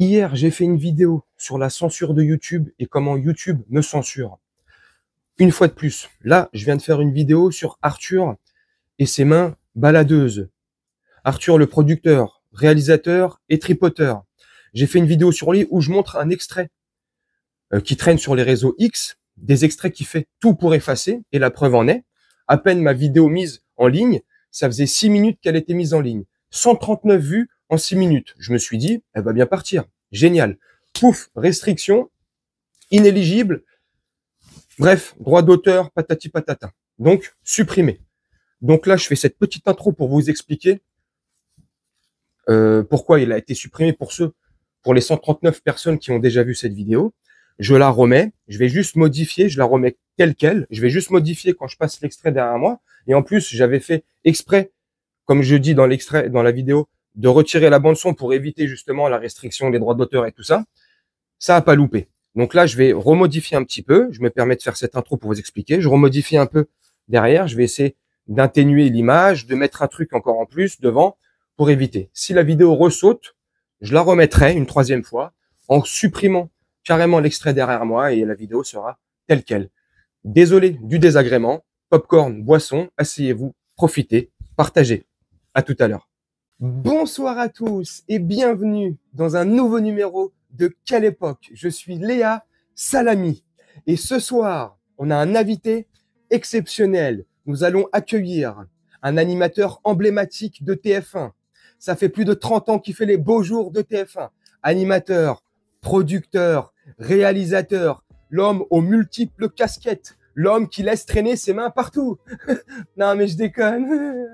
Hier, j'ai fait une vidéo sur la censure de YouTube et comment YouTube me censure. Une fois de plus, là, je viens de faire une vidéo sur Arthur et ses mains baladeuses. Arthur, le producteur, réalisateur et tripoteur. J'ai fait une vidéo sur lui où je montre un extrait qui traîne sur les réseaux X, des extraits qui fait tout pour effacer, et la preuve en est, à peine ma vidéo mise en ligne, ça faisait 6 minutes qu'elle était mise en ligne. 139 vues en 6 minutes. Je me suis dit, elle va bien partir. Génial. Pouf, restriction, inéligible. Bref, droit d'auteur, patati patata. Donc, supprimé. Donc là, je fais cette petite intro pour vous expliquer pourquoi il a été supprimé pour les 139 personnes qui ont déjà vu cette vidéo. Je la remets, je vais juste modifier, je la remets telle quelle. Je vais juste modifier quand je passe l'extrait derrière moi. Et en plus, j'avais fait exprès, comme je dis dans l'extrait, dans la vidéo, de retirer la bande son pour éviter justement la restriction des droits d'auteur et tout ça. Ça a pas loupé. Donc là, je vais remodifier un petit peu. Je me permets de faire cette intro pour vous expliquer. Je remodifie un peu derrière. Je vais essayer d'atténuer l'image, de mettre un truc encore en plus devant pour éviter. Si la vidéo ressaute, je la remettrai une troisième fois en supprimant carrément l'extrait derrière moi et la vidéo sera telle quelle. Désolé du désagrément. Popcorn, boisson, asseyez-vous, profitez, partagez. À tout à l'heure. Bonsoir à tous et bienvenue dans un nouveau numéro de Quelle époque. Je suis Léa Salami et ce soir, on a un invité exceptionnel. Nous allons accueillir un animateur emblématique de TF1. Ça fait plus de 30 ans qu'il fait les beaux jours de TF1. Animateur, producteur, réalisateur, l'homme aux multiples casquettes, l'homme qui laisse traîner ses mains partout. Non mais je déconne.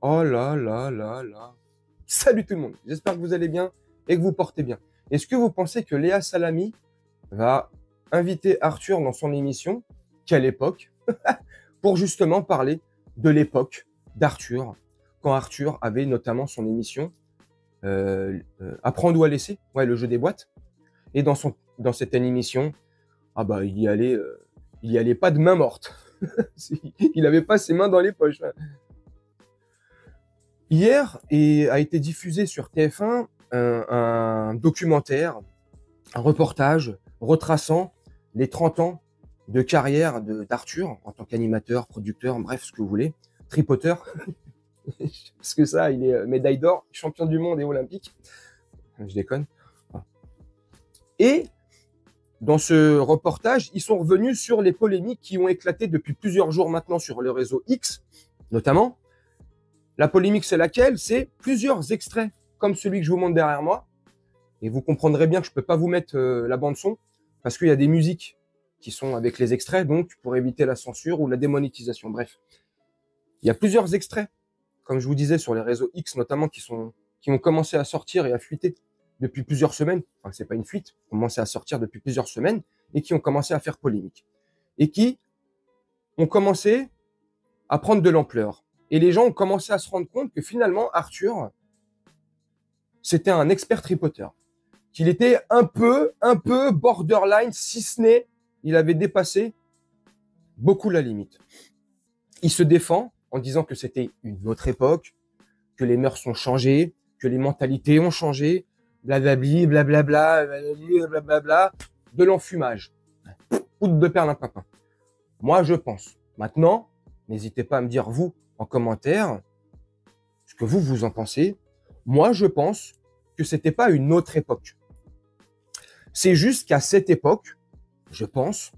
Oh là là là là. Salut tout le monde, j'espère que vous allez bien et que vous portez bien. Est-ce que vous pensez que Léa Salami va inviter Arthur dans son émission Quelle époque pour justement parler de l'époque d'Arthur, quand Arthur avait notamment son émission Apprendre ou à laisser, ouais, le jeu des boîtes. Et dans cette émission, ah bah il y allait pas de main morte. Il avait pas ses mains dans les poches. Hier a été diffusé sur TF1 un documentaire, un reportage retraçant les 30 ans de carrière d'Arthur en tant qu'animateur, producteur, bref, ce que vous voulez, tripoteur. Parce que ça, il est médaille d'or, champion du monde et olympique. Je déconne. Et dans ce reportage, ils sont revenus sur les polémiques qui ont éclaté depuis plusieurs jours maintenant sur le réseau X, notamment. La polémique, c'est laquelle? C'est plusieurs extraits, comme celui que je vous montre derrière moi. Et vous comprendrez bien que je ne peux pas vous mettre la bande-son, parce qu'il y a des musiques qui sont avec les extraits, donc pour éviter la censure ou la démonétisation. Bref, il y a plusieurs extraits, comme je vous disais, sur les réseaux X notamment, qui ont commencé à sortir et à fuiter depuis plusieurs semaines. Enfin, c'est pas une fuite, ont commencé à sortir depuis plusieurs semaines, et qui ont commencé à faire polémique. Et qui ont commencé à prendre de l'ampleur. Et les gens ont commencé à se rendre compte que finalement, Arthur, c'était un expert tripoteur. Qu'il était un peu borderline, si ce n'est, il avait dépassé beaucoup la limite. Il se défend en disant que c'était une autre époque, que les mœurs ont changé, que les mentalités ont changé, blablabli, blablabla, blablabla, de l'enfumage. Poudre de perle un papin. Moi, je pense. Maintenant, n'hésitez pas à me dire, vous, en commentaire, ce que vous en pensez. Moi, je pense que c'était pas une autre époque. C'est juste qu'à cette époque, je pense,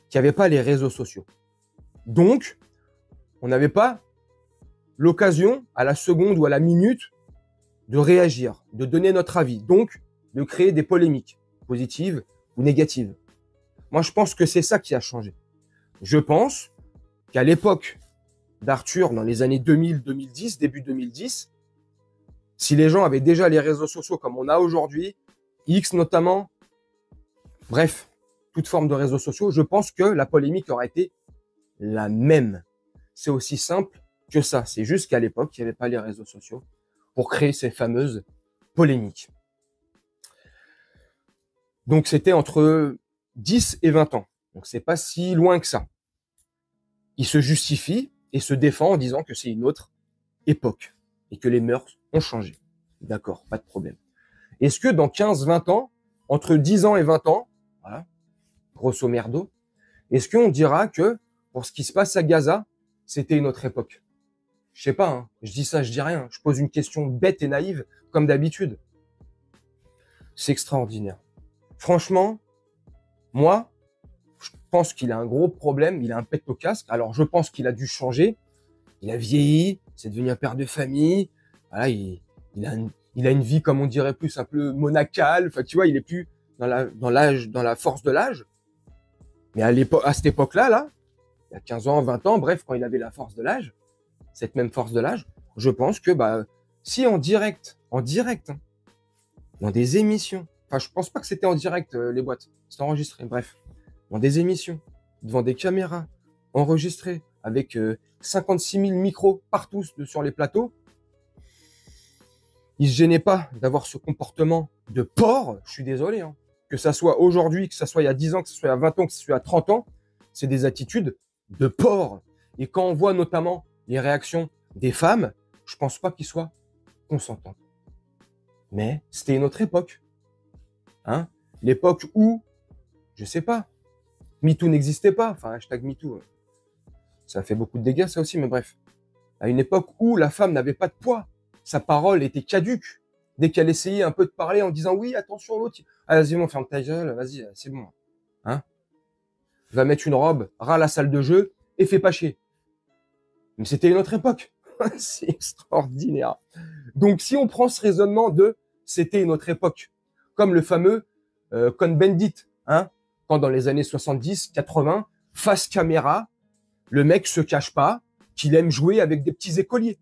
qu'il n'y avait pas les réseaux sociaux. Donc, on n'avait pas l'occasion, à la seconde ou à la minute, de réagir, de donner notre avis. Donc, de créer des polémiques, positives ou négatives. Moi, je pense que c'est ça qui a changé. Je pense qu'à l'époque d'Arthur, dans les années 2000-2010, début 2010, si les gens avaient déjà les réseaux sociaux comme on a aujourd'hui, X notamment, bref, toute forme de réseaux sociaux, je pense que la polémique aurait été la même. C'est aussi simple que ça. C'est juste qu'à l'époque, il n'y avait pas les réseaux sociaux pour créer ces fameuses polémiques. Donc, c'était entre 10 et 20 ans. Donc, c'est pas si loin que ça. Il se justifie et se défend en disant que c'est une autre époque et que les mœurs ont changé. D'accord, pas de problème. Est-ce que dans 15-20 ans, entre 10 ans et 20 ans, voilà, grosso merdo, est-ce qu'on dira que pour ce qui se passe à Gaza, c'était une autre époque? Je sais pas, hein. Je dis ça, je dis rien. Je pose une question bête et naïve, comme d'habitude. C'est extraordinaire. Franchement, moi, je pense qu'il a un gros problème, il a un pet au casque. Alors, je pense qu'il a dû changer. Il a vieilli, c'est devenu un père de famille. Voilà, il a une vie, comme on dirait, plus un peu monacale. Enfin, tu vois, il est plus dans la force de l'âge. Mais à cette époque-là, là, il y a 15 ans, 20 ans, bref, quand il avait la force de l'âge, cette même force de l'âge, je pense que, si en direct, hein, dans des émissions, enfin, je pense pas que c'était en direct, les boîtes, c'était enregistré, bref, dans des émissions, devant des caméras, enregistrées, avec 56 000 micros partout sur les plateaux, il se gênait pas d'avoir ce comportement de porc, je suis désolé, hein, que ça soit aujourd'hui, que ça soit il y a 10 ans, que ça soit il y a 20 ans, que ça soit il y a 30 ans, c'est des attitudes de porc. Et quand on voit notamment les réactions des femmes, je pense pas qu'ils soient consentants. Mais c'était une autre époque. Hein, l'époque où, je sais pas, MeToo n'existait pas. Enfin, hashtag MeToo, ça fait beaucoup de dégâts, ça aussi, mais bref. À une époque où la femme n'avait pas de poids, sa parole était caduque. Dès qu'elle essayait un peu de parler en disant oui, attention, l'autre, ah, vas-y, mon ferme ta gueule, vas-y, c'est bon. Hein, va mettre une robe, ras la salle de jeu et fais pas chier. Mais c'était une autre époque. C'est extraordinaire. Donc, si on prend ce raisonnement de c'était une autre époque, comme le fameux Cohn-Bendit, hein, quand dans les années 70, 80, face caméra, le mec se cache pas qu'il aime jouer avec des petits écoliers.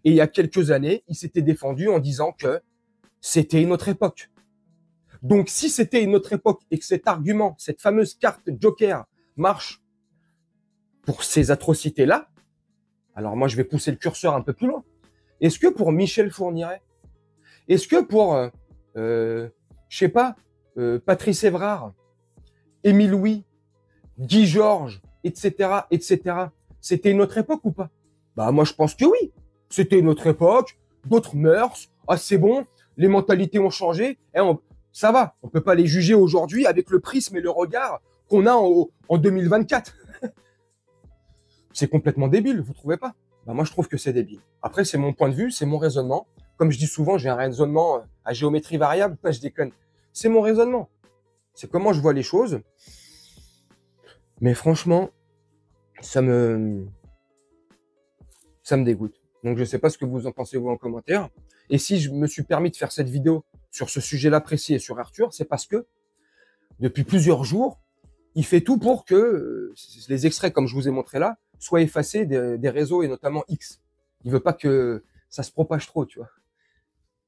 Et il y a quelques années, il s'était défendu en disant que c'était une autre époque. Donc, si c'était une autre époque et que cet argument, cette fameuse carte Joker marche pour ces atrocités-là, alors moi, je vais pousser le curseur un peu plus loin. Est-ce que pour Michel Fourniret, est-ce que pour, je sais pas, Patrice Évrard, Émile Louis, Guy Georges, etc., c'était une autre époque ou pas? Bah moi, je pense que oui. C'était une autre époque, d'autres mœurs. Ah, c'est bon, les mentalités ont changé. Et ça va, on peut pas les juger aujourd'hui avec le prisme et le regard qu'on a en 2024. C'est complètement débile, vous trouvez pas? Bah moi, je trouve que c'est débile. Après, c'est mon point de vue, c'est mon raisonnement. Comme je dis souvent, j'ai un raisonnement à géométrie variable. Pas, je déconne. C'est mon raisonnement. C'est comment je vois les choses. Mais franchement, ça me dégoûte. Donc, je sais pas ce que vous en pensez, vous, en commentaire. Et si je me suis permis de faire cette vidéo sur ce sujet-là précis et sur Arthur, c'est parce que depuis plusieurs jours, il fait tout pour que les extraits, comme je vous ai montré là, soient effacés des réseaux et notamment X. Il veut pas que ça se propage trop, tu vois.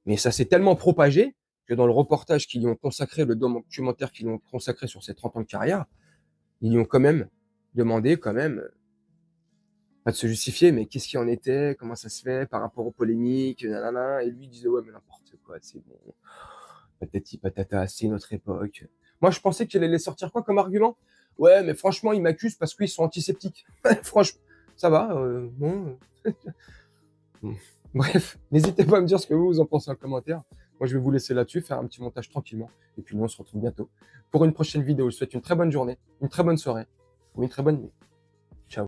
Mais ça s'est tellement propagé que dans le reportage qu'ils lui ont consacré, le documentaire qu'ils lui ont consacré sur ses 30 ans de carrière, ils lui ont quand même demandé, pas de se justifier, mais qu'est-ce qu'il en était, comment ça se fait par rapport aux polémiques, nanana, et lui il disait ouais mais n'importe quoi, c'est bon, patati patata, c'est notre époque. Moi je pensais qu'il allait sortir quoi comme argument? Ouais mais franchement ils m'accusent parce qu'ils sont antiseptiques. Franchement, ça va, bon. Bref, n'hésitez pas à me dire ce que vous en pensez en commentaire. Moi je vais vous laisser là-dessus, faire un petit montage tranquillement, et puis nous on se retrouve bientôt pour une prochaine vidéo. Je vous souhaite une très bonne journée, une très bonne soirée, ou une très bonne nuit.